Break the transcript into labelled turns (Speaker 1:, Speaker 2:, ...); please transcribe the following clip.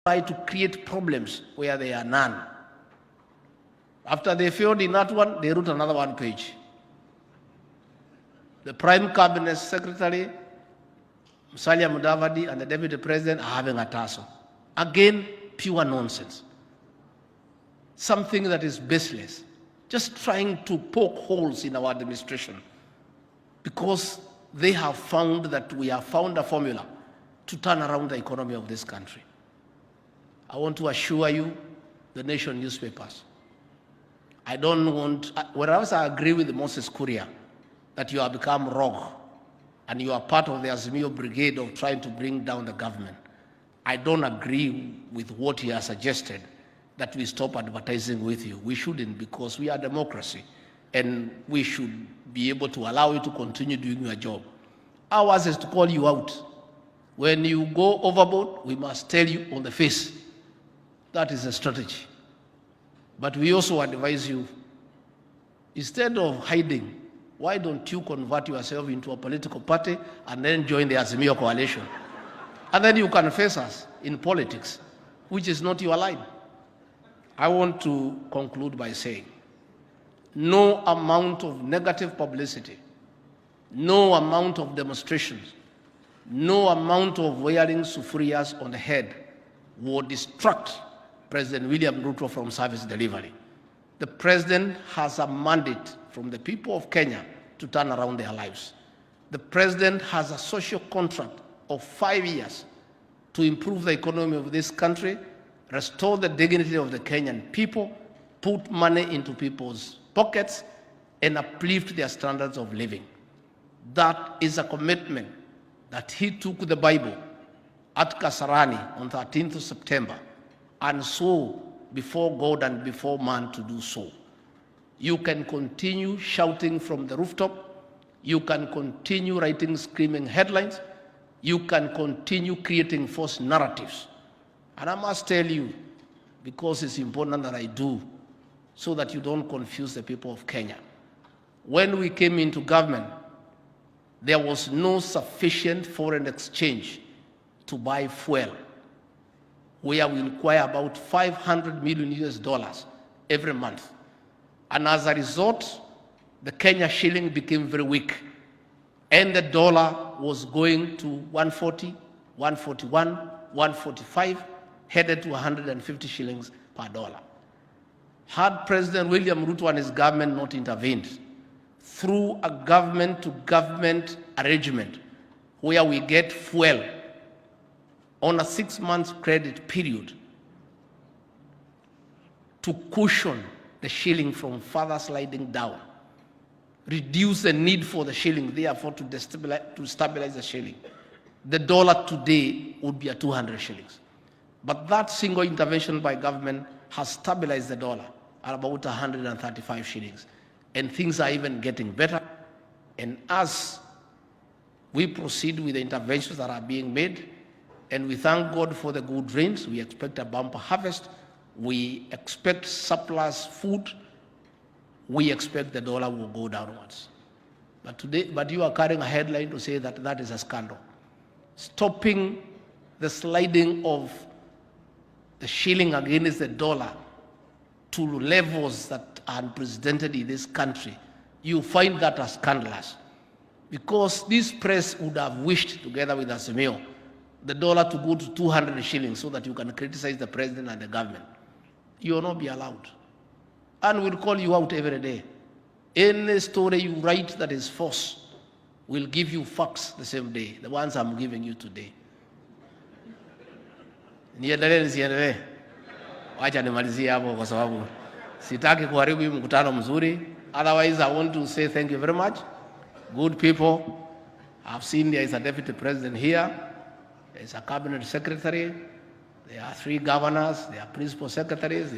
Speaker 1: try to create problems where there are none. After they failed in that one, they wrote another one page. The Prime Cabinet Secretary, Musalia Mudavadi, and the Deputy President are having a tussle. Again, pure nonsense. Something that is baseless. Just trying to poke holes in our administration because they have found that we have found a formula to turn around the economy of this country. I want to assure you, the Nation newspapers, I don't want, whereas I agree with Moses Kuria that you have become rogue and you are part of the Azimio brigade of trying to bring down the government, I don't agree with what he has suggested, that we stop advertising with you. We shouldn't, because we are democracy and we should be able to allow you to continue doing your job. Ours is to call you out. When you go overboard, we must tell you on the face. That is a strategy. But we also advise you, instead of hiding, why don't you convert yourself into a political party and then join the Azimio coalition? And then you can face us in politics, which is not your line. I want to conclude by saying, no amount of negative publicity, no amount of demonstrations, no amount of wearing sufurias on the head will distract President William Ruto from service delivery. The President has a mandate from the people of Kenya to turn around their lives. The President has a social contract of 5 years to improve the economy of this country, restore the dignity of the Kenyan people, put money into people's pockets, and uplift their standards of living. That is a commitment that he took the Bible at Kasarani on 13th of September and swore before God and before man to do so. You can continue shouting from the rooftop. You can continue writing screaming headlines. You can continue creating false narratives. And I must tell you, because it's important that I do, so that you don't confuse the people of Kenya. When we came into government, there was no sufficient foreign exchange to buy fuel, where we require about $500 million every month. And as a result, the Kenya shilling became very weak. And the dollar was going to 140, 141, 145, headed to 150 shillings per dollar. Had President William Ruto and his government not intervened through a government-to-government arrangement where we get fuel on a 6-month credit period to cushion the shilling from further sliding down, reduce the need for the shilling, therefore to stabilize the shilling, the dollar today would be at 200 shillings. But that single intervention by government has stabilized the dollar at about 135 shillings. And things are even getting better. And as we proceed with the interventions that are being made, and we thank God for the good rains, we expect a bumper harvest, we expect surplus food, we expect the dollar will go downwards. But you are carrying a headline to say that that is a scandal. Stopping the sliding of the shilling against the dollar to levels that are unprecedented in this country, you find that as scandalous. Because this press would have wished, together with Azimio, the dollar to go to 200 shillings so that you can criticize the president and the government. You will not be allowed. And we'll call you out every day. Any story you write that is false, we'll give you facts the same day, the ones I'm giving you today. Niendelee nisiendelee? Wacha nimalizie hapo kwa sababu sitaki kuharibu hii mkutano mzuri. Otherwise, I want to say thank you very much. Good people. I've seen there is a deputy president here. There is a cabinet secretary. There are 3 governors. There are principal secretaries.